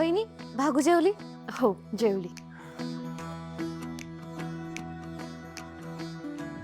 वहिनी भागू जेवली? हो जेवली.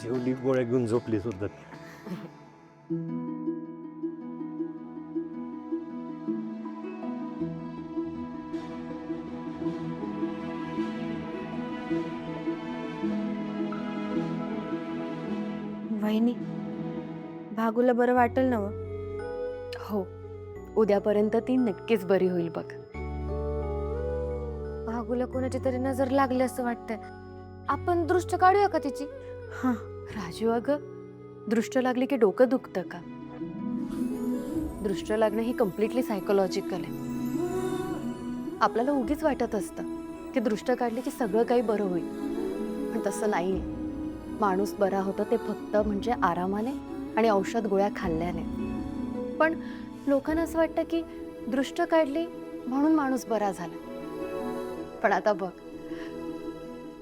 जेवली, गोळ्या घेऊन झोपली सुद्धा. वहिनी भागूला बरं वाटेल ना? हो, उद्यापर्यंत ती नक्कीच बरी होईल बघ. भागूला कोणाची तरी नजर लागली असं वाटतंय. आपण दृष्ट काढूया का तिची? हा राजू, अगं दृष्ट लागली की डोकं दुखतं का? दृष्ट लागणं ही कम्प्लिटली सायकोलॉजिकल आहे. आपल्याला उगीच वाटत असतं की दृष्ट काढली की सगळं काही बरं होईल, पण तसं नाही. माणूस बरा होतो ते फक्त म्हणजे आरामाने आणि औषध गोळ्या खाल्ल्याने. पण लोकांना असं वाटतं की दृष्ट काढली म्हणून माणूस बरा झाला. पण आता बघ,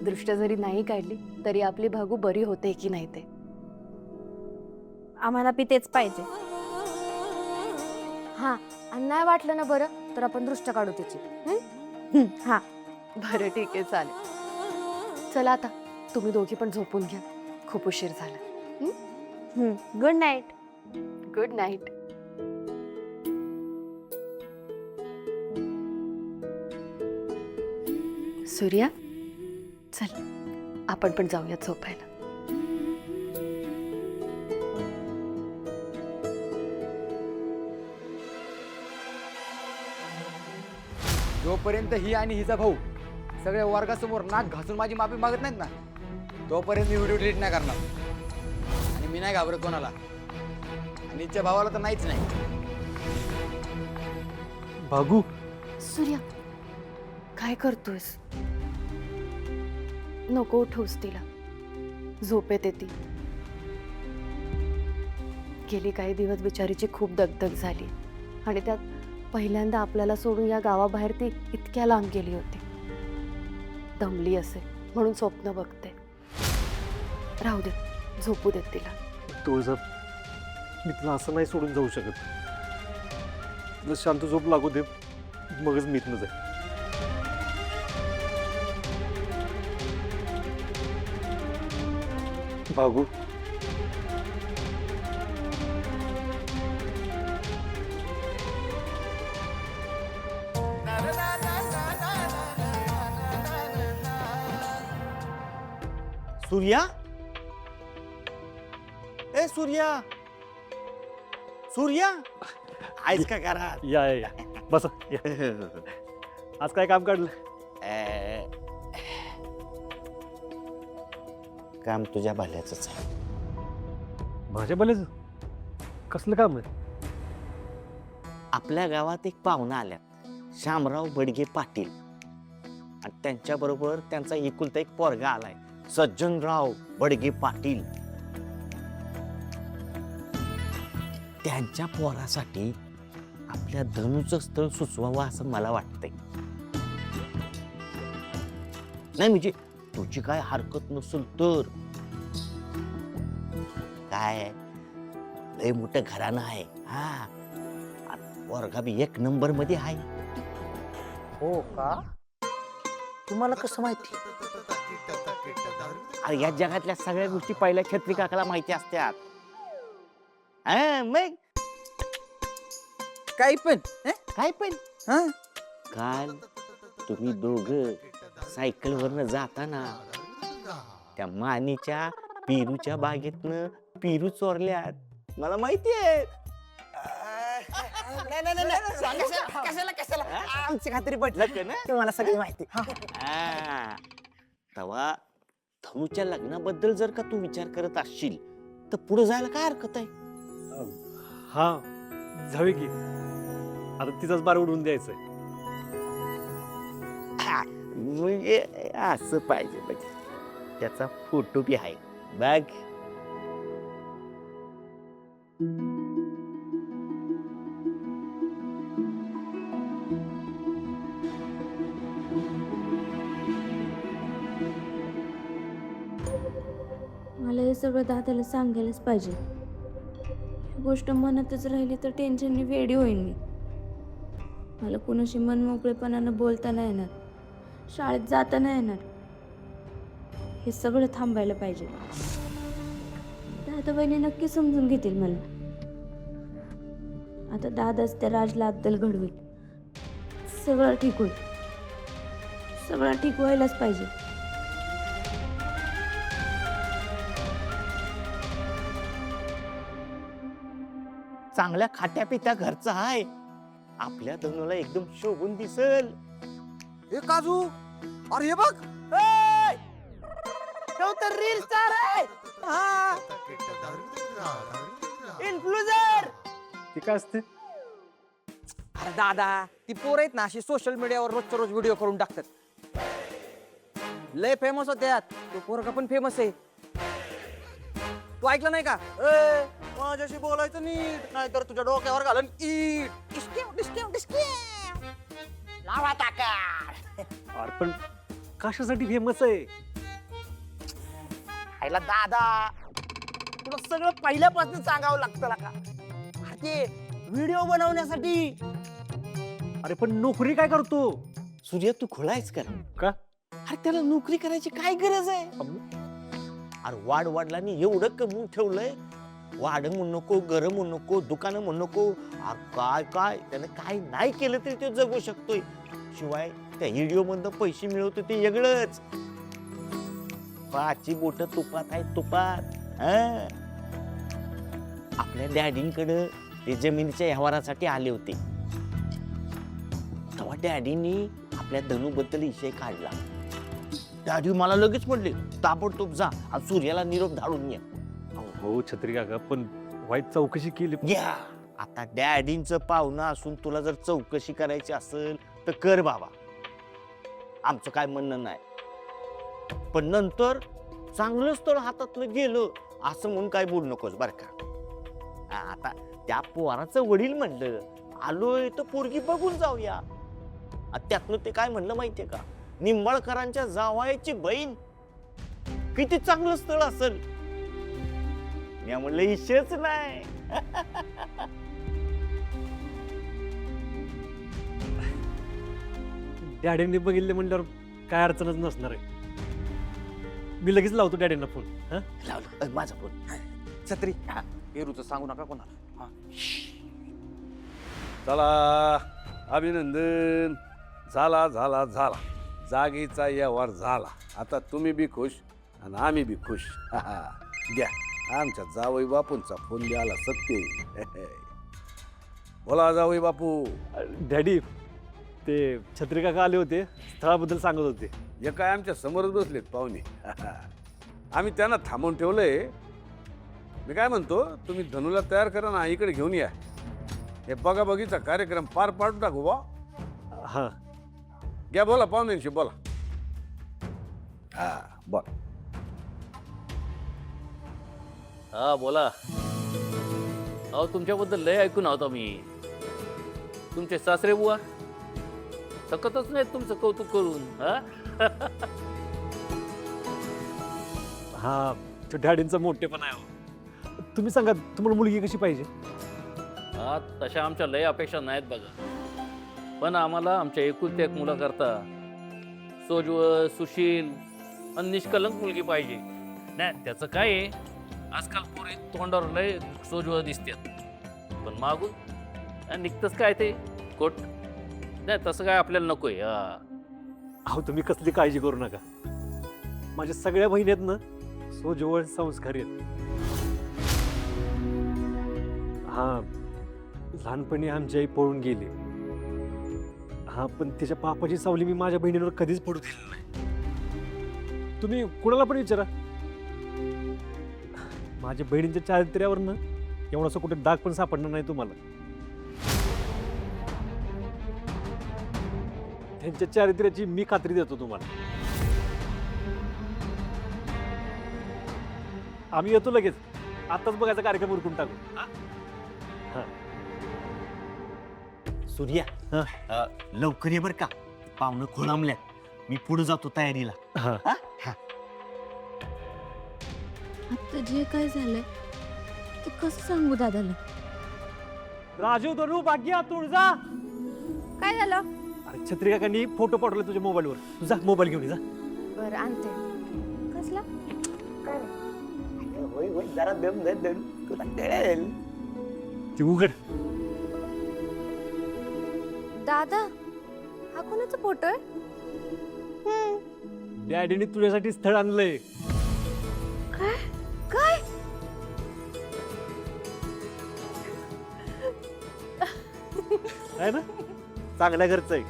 दृष्ट जरी नाही काढली तरी आपली भागू बरी होते की नाही ते. आम्हाला बी तेच पाहिजे. हा, आणि नाही वाटलं ना बरं तर आपण दृष्ट काढू तिची. हा बरं ठीक आहे, चालेल. चला आता तुम्ही दोघी पण झोपून घ्या, खूप उशीर झाला. Good night. Good night. Surya, चल आपण पण जाऊया झोपायला. जोपर्यंत ही आणि हिचा भाऊ सगळ्या वर्गासमोर नाक घासून माझी माफी मागत नाहीत ना, तोपर्यंत मी व्हिडिओ डिलीट नाही करणार. आणि मी नाही घाबरत कोणाला, आणि हिच्या भावाला तर नाहीच नाही. भागू, सूर्या, काय करतोयस? नको उठवूस तिला, झोप येते ती. गेली काही दिवस बिचारीची खूप दगदग झाली, आणि त्यात पहिल्यांदा आपल्याला सोडून या गावाबाहेर ती इतक्या लांब गेली होती. दमली असेल म्हणून स्वप्न बघते. राहू दे, झोपू देत तिला. तुळजा, मी तुला असं नाही सोडून जाऊ शकत. तुला शांत झोप लागू दे, मगच मी इथनं जाईल. भागू, सूर्या, ए सूर्या, सूर्या, आहेस का घरात? या या या, बसा या. आज काय काम काढलं? काम तुझ्या भल्याचंच आहे. माझ्या भल्याचं कसलं काम आहे? आपल्या गावात एक पाहुणा आल्यात, शामराव बडगे पाटील, आणि त्यांच्या बरोबर त्यांचा एकुलता एक पोरगा आलाय, सज्जनराव बडगे पाटील. त्यांच्या पोरासाठी आपल्या धनुचं स्थळ सुचवावं असं मला वाटतंय. नाही म्हणजे तुझी काय हरकत नसेल तर. काय लय मोठं घराणं आहे. हा, पोरगा बी एक नंबर मध्ये आहे. हो का? तुम्हाला कसं माहिती? अरे या जगातल्या सगळ्या गोष्टी पहिल्या छत्री काकाला माहिती असतात. मग काही पण काय पण. हं? काल तुम्ही दोघं सायकल वरनं जाताना त्या मानीच्या पेरूच्या बागेतनं पेरू चोरल्यात, मला माहिती आहे. कशाला आमची खात्री पटलं ना, तुम्हाला सगळी माहिती. तेव्हा धनुच्या लग्नाबद्दल जर का तू विचार करत असशील तर पुढे जायला काय हरकत आहे? हा, जावे की. आता तिचाच बार उडवून द्यायचंय. म्हणजे असं पाहिजे म्हणजे. त्याचा फोटो बी आहे बघ. मला हे सगळं दादाला सांगायलाच पाहिजे. ही गोष्ट मनातच राहिली तर टेन्शनने वेडी होईन मी. मला कोणाशी मनमोकळेपणानं बोलता नाही येणार, शाळेत जाता नाही येणार. हे सगळं थांबायला पाहिजे. दादा बहिणी नक्की समजून घेतील मला. आता दादाच त्या राजला अद्दल घडवेल. सगळं ठीक होईल. सगळं ठीक व्हायलाच पाहिजे. चांगल्या खात्या पित्या घरचा आहे, आपल्या धनुला एकदम शोभून दिसल. हे काजू, अरे हे बघ, रील स्टार आहे. इन्फ्लुएन्सर. ते काय असते? अरे दादा, ती पोर आहेत ना अशी सोशल मीडियावर रोजच्या रोज व्हिडिओ करून टाकतात. लय फेमस होत्यात. तो पोरगा पण फेमस आहे. तू ऐकलं नाही का? माझ्याशी बोलायचं नीट, नाहीतर तुझ्या डोक्यावर घालन ईट. डिस्केव डिस्केव डिस्केव. लावा ताकाड. अरे पण कशासाठी फेमस आहे? आईला दादा, तुला सगळं पहिल्यापासून सांगावं लागतं ना का? अरे ते व्हिडिओ बनवण्यासाठी. अरे पण नोकरी काय करतो? सूर्या तू खोलायच कर का? अरे त्याला नोकरी करायची काय गरज आहे? अरे वाढ वडिलांनी एवढं कमवून ठेवलंय, वाढ म्हणू नको, घर म्हणू नको, दुकानं म्हणू नको. अरे काय काय त्यानं काय नाही केलं तरी तो जगू शकतोय. शिवाय त्या व्हिडिओ मधनं पैसे मिळवतो ते वेगळंच. पाची बोट तुपात आहे, तुपात. आपल्या डॅडींकडं ते जमिनीच्या व्यवहारासाठी आले होते, तेव्हा डॅडींनी आपल्या धनूबद्दल विषय काढला. डॅडी मला लगेच म्हणले, ताबडतोब जा आणि सूर्याला निरोप धाडून ये. हो छत्री काका, पण वाईट चौकशी केली. घ्या आता डॅडींचं पाहुणं असून तुला जर चौकशी करायची असेल तर कर बाबा, आमचं काय म्हणणं नाही. पण नंतर चांगलं स्थळ हातातलं गेलं असं म्हणून काय बोलू नकोस बर का. आता त्या पोराचं वडील म्हणलं, आलोय तर पोरगी बघून जाऊया. त्यातनं ते काय म्हणलं माहितीये का, निंबाळकरांच्या जावयाची बहीण, किती चांगलं स्थळ असेल. मी म्हणलं इशेच नाही. डॅडींनी बघितले म्हणल्यावर काय अडचणच नसणार आहे. मी लगेच लावतो डॅडींना फोन. लावलं माझा फोन. छत्री. पेरूचं सांगू नका कोणाला. चला अभिनंदन. झाला झाला झाला, जागेचा व्यवहार झाला. आता तुम्ही बी खुश आणि आम्ही बी खुश. द्या आमच्या जावई बापूंचा फोन द्यायला सत्य. बोला जावई बापू. डॅडी, ते छत्री काका आले होते, स्थळाबद्दल सांगत होते. हे काय आमच्या समोरच बसलेत पाहुणे. आम्ही त्यांना थांबवून ठेवलंय. मी काय म्हणतो, तुम्ही धनुला तयार करा ना, इकडे घेऊन या. हे बघा बघीचा कार्यक्रम पार पाडून टाकू बा. हा घ्या बोला पाहुण्यांशी बोला. हा बोला. हा बोला. अहो तुमच्याबद्दल लय ऐकून आहोत मी. तुमचे सासरे बुवा सकतच नाहीत तुमचं कौतुक करून. हा तो डॅडींचा मोठेपणा आहे. तुम्ही सांगा, तुम्हाला मुलगी कशी पाहिजे? हा तशा आमच्या लय अपेक्षा नाहीत बघा, पण आम्हाला आमच्या एकुलत्या एक मुलाकरता सोजवळ, सुशील आणि निष्कलंक मुलगी पाहिजे. नाही त्याचं काय आहे, आजकाल पोरी तोंडावर लय सोजवळ दिसतात, पण मागून निघतंच काय ते कोट. नाही तसं काय आपल्याला नकोय. अहो तुम्ही कसली काळजी करू नका. माझ्या सगळ्या बहिणी आहेत ना, सोजवळ संस्कारी आहेत. हा लहानपणी आमची आई पळून गेली. हा पण तिच्या पापाची सावली मी माझ्या बहिणीवर कधीच पडू दिली नाही. तुम्ही कुणाला पण विचारा, माझ्या बहिणींच्या चारित्र्यावर ना एवढासा कुठे दाग पण सापडणार नाही तुम्हाला. त्यांच्या चारित्र्याची मी खात्री देतो तुम्हाला. आम्ही येतो लगेच. आताच बघायचा कार्यक्रम उरकून टाकू. सूर्या लवकर ये बर का, पाहुणं खोळंबल्यात. मी पुढे जातो तयारीला. आता जे काय झालंय ते कसं सांगू दादाला? राजू, धनू, भाग्या, तुळजा, काय झालं? अरे छत्री काकांनी फोटो पाठवला तुझ्या मोबाईलवर. तुझा मोबाईल घेऊन ये जा. बरं आणते. कसला? होय होय जरा दम दे दम तुला कळेल. ती उघड. दादा हा कोणाचा फोटो आहे? डॅडीने तुझ्यासाठी स्थळ आणलंय. काय काय? आहे ना, चांगल्या घरचं आहे.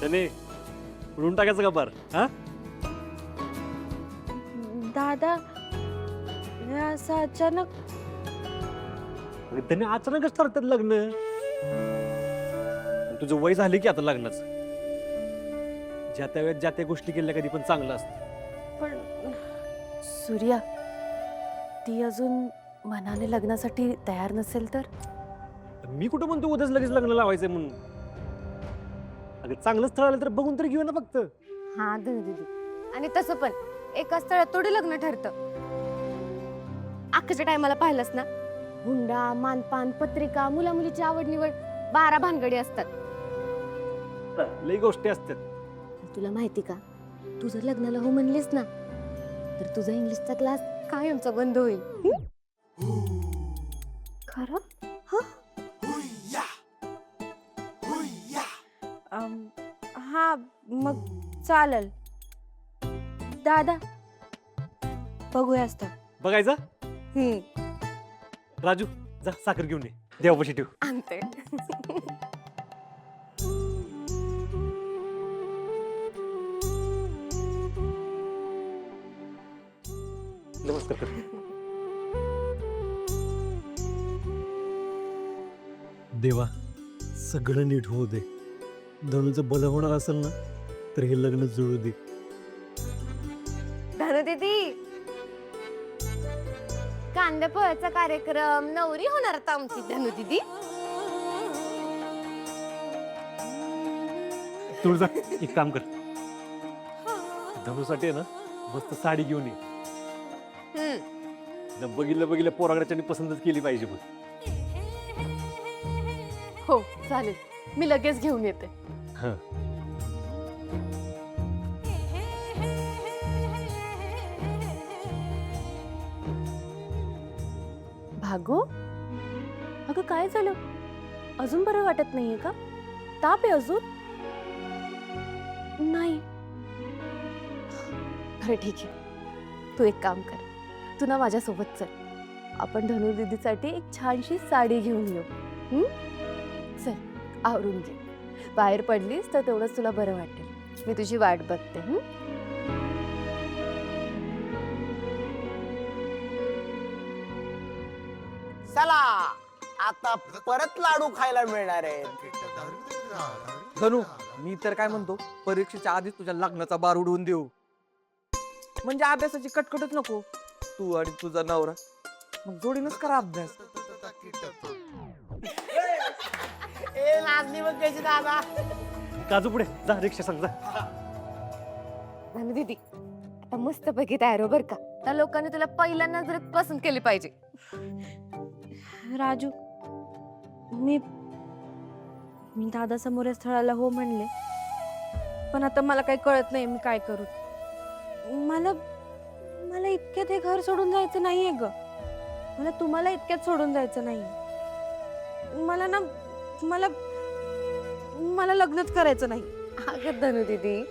त्याने उडून टाकायचं का बार? हा, दादा हे असं अचानक अगं त्याने अचानकच ठरतात लग्न. आणि तुझं वय झाले की आता लग्नाचं. ज्या त्या वेळेत ज्या त्या गोष्टी केल्या कधी पण चांगलं असतं. पण सूर्या, ती अजून मनाने लग्नासाठी तयार नसेल तर? मी कुठं म्हणतो उद्याच लगेच लग्न लावायचंय म्हणून. अगं चांगलं स्थळ आलं तर बघून तरी घेऊ ना फक्त. हा दीदी, आणि तसं पण एका स्थळात थोडी लग्न ठरतं. अख्खाच्या टायमाला पाहिलंस ना, हुंडा, मानपान, पत्रिका, मुला मुलीची आवड निवड, 12 भानगडी असतात. लई गोष्टी असतात. तुला माहिती का, तू जर लग्नाला हो म्हणलीस ना, तर तुझा इंग्लिशचा क्लास कायमचा बंद होईल. खरं? हा मग चालेल. दादा बघूया असतं. बघायचं. राजू जा साखर घेऊन ये, देवापाशी ठेव. आणते. नमस्कार कर. देवा सगळं नीट होऊ दे. धनुचं भलं होणार असेल ना तर हे लग्न जुळू दे. धनु दीदी, कांदा पोह्याचा कार्यक्रम, नवरी होणार आता आमची धनु दीदी. तुळजा एक काम कर, धनुसाठी आहे ना मस्त साडी घेऊन ये. बघितलं पोरागड्याच्यानी पसंतच केली पाहिजे. पण हो चालेल, मी लगेच घेऊन येते. हं. भागो, अगं काय झालं? अजून बरं वाटत नाहीये का? ताप आहे अजून? नाही. बरं ठीक आहे, तू एक काम कर, तू ना माझ्यासोबत चल. आपण धनु दीदीसाठी एक छानशी साडी घेऊन येऊ. चल आवरून घे. बाहेर पडलीस तर तेवढंच तुला बरं वाटेल. मी तुझी वाट बघते. चला आता परत लाडू खायला मिळणार आहे. धनु, मी तर काय म्हणतो, परीक्षेच्या आधीच तुझ्या लग्नाचा बार उडवून देऊ. म्हणजे अभ्यासाची कटकटच नको. तू आणि तुझा नवरा मग जोडीनच करा अभ्यास. ए नाचणी मग कशी दादा. काजू पुढे जा, रिक्षा सांग जा. धनु दीदी आता मस्त पैकी तयार हो बर का. त्या लोकांनी तुला पहिल्या नजरेत पसंत केली पाहिजे. राजू, मी दादा समोर या स्थळाला हो म्हणले, पण आता मला काही कळत नाही मी काय करू. मला इतक्यात हे घर सोडून जायचं नाहीये ग. मला तुम्हाला इतक्यात सोडून जायचं नाही. मला लग्नच करायचं नाही. अगं धनु दीदी,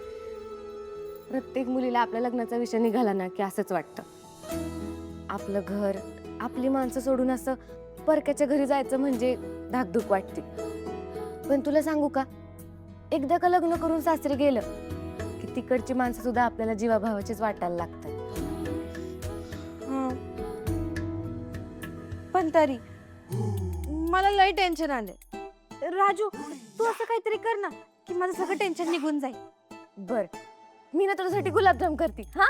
प्रत्येक मुलीला आपल्या लग्नाचा विषय निघाला ना की असंच वाटतं. आपलं घर, आपली माणसं सोडून असं परक्याच्या घरी जायचं म्हणजे धाकधूक वाटते. पण तुला सांगू का, एकदा का लग्न करून सासरी गेलं की तिकडची माणसं सुद्धा आपल्याला जीवाभावाचीच वाटायला लागतात. पण तरी मला लय टेन्शन आले. राजू, तू असं काहीतरी कर ना की माझं सगळं टेन्शन निघून जाईल. बर, मी ना तुझ्यासाठी गुलाबजाम करते. हा,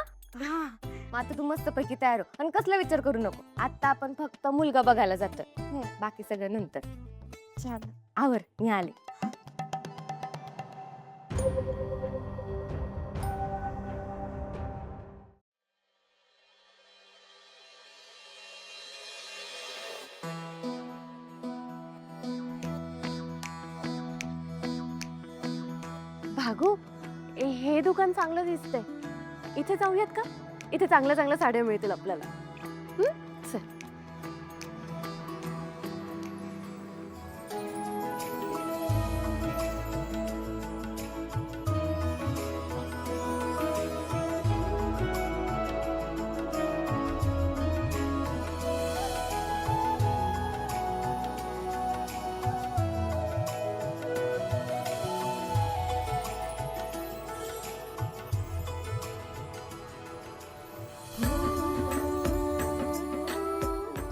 आता तू मस्त पैकी तयार हो आणि कसला विचार करू नको. आता आपण फक्त मुलगा बघायला जातोय, बाकी सगळं नंतर. चाल आवर, मी आले. भागू हे दुकान चांगलं दिसतंय, इथे जाऊयात का? इथे चांगल्या चांगल्या साड्या मिळतील आपल्याला. चल.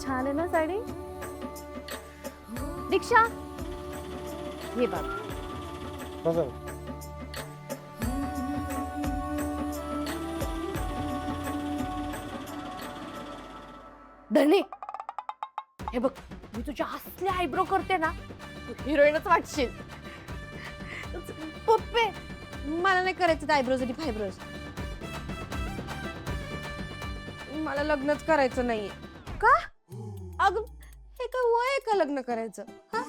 छान आहे ना साडी? दीक्षा हे बघ. धने हे बघ, मी तुझ्या असले आयब्रो करते ना, तू हिरोईनच वाटशील. पप्पे मला नाही करायचं आयब्रोज आणि फायब्रोज. मला लग्नच करायचं नाहीये. का? अगं हे काय वय आहे का लग्न करायचं? हा?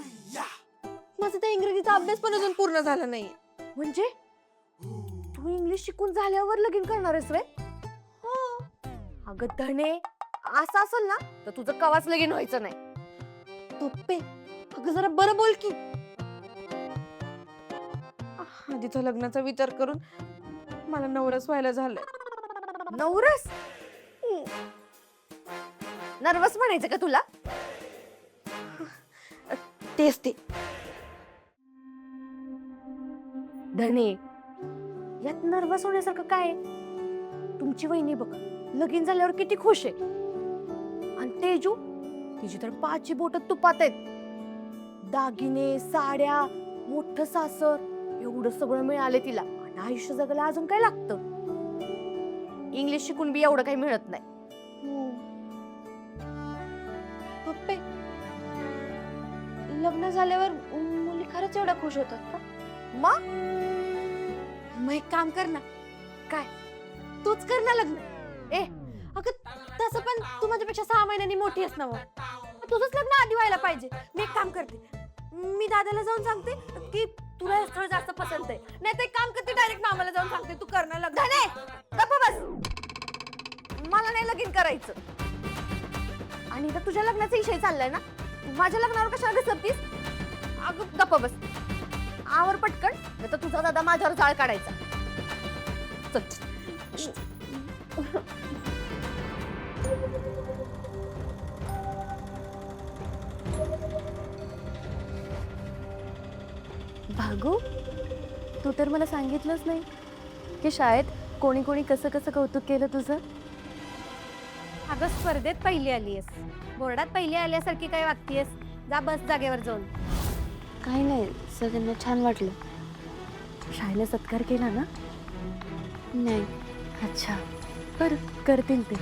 माझा त्या इंग्रजीचा अभ्यास पण अजून पूर्ण झाला नाहीये. म्हणजे तू इंग्लिश शिकून झाल्यावर लगीन करणार आहेस रे? हो. अगं धने असं असेल ना तर तुझं कवाच लगीन व्हायचं नाही. पप्पे अगं जरा बरं बोल की. आधीच्या लग्नाचा विचार करून मला नवरस व्हायला झालंय. नवरस? नर्वस म्हणायचं का तुला? तेच ते. धने यात नर्वस होण्यासारखं काय? तुमची वहिनी बघ लगीन झाल्यावर किती खुश आहे. आणि तेजू तिची तर 5 बोट तुपात आहेत. दागिने, साड्या, मोठं सासर एवढं सगळं मिळाले तिला. आणि आयुष्य जगायला अजून काय लागतं? इंग्लिश शिकून बी एवढं काही मिळत नाही. पप्पे लग्न झाल्यावर मुली खरंच एवढ्या खुश होतात का? मग एक काम कर ना. काय? तूच कर ना लग्न. अगं तसं पण तू माझ्यापेक्षा 6 महिन्यांनी मोठी आहेस ना. तुझंच लग्न आधी व्हायला पाहिजे. मी एक काम करते, मी दादाला जाऊन सांगते की तुला हे स्थळ जास्त पसंत आहे. नाही तर एक काम करते, डायरेक्ट मामाला जाऊन सांगते तू करणार लग्न. नाही गप्प बस, मला नाही लगीन करायचं. आणि इथं तुझ्या लग्नाचा विषय चाललाय ना, माझ्या लग्नावर कशाला घसरतीस? अगं गप्प बस, आवर पटकन, नाही तर तुझा दादा माझ्यावर जाळ काढायचा. चल. भागू तू तर मला सांगितलंच नाही की शाळेत कोणी कोणी कसं कसं कौतुक केलं तुझं. अगं स्पर्धेत पहिली आलीयस, बोर्डात पहिली आल्यासारखी काय वागतीयस? जा बस जागेवर जाऊन. काही नाही, सगळ्यांना छान वाटलं. शाळेला सत्कार केला ना? नाही. अच्छा बरं, करतील ते.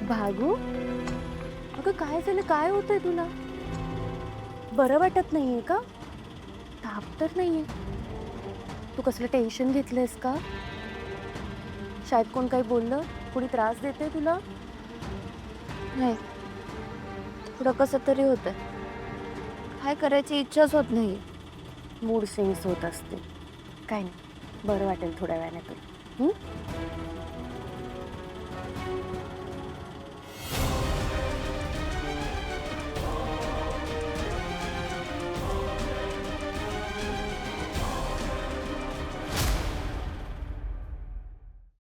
भागू अगं काय झालं? काय होतंय तुला? बरं वाटत नाहीये का? ताप तर नाहीये? तू कसलं टेन्शन घेतलंयस का? शाळेत कोण काही बोललं? कोणी त्रास देते तुला? नाही, थोडं कसं तरी होतं. काय करायची इच्छाच होत नाही. मूड स्विंग्स होत असते. काय नाही, बरं वाटेल थोड्या वेळाने तुला.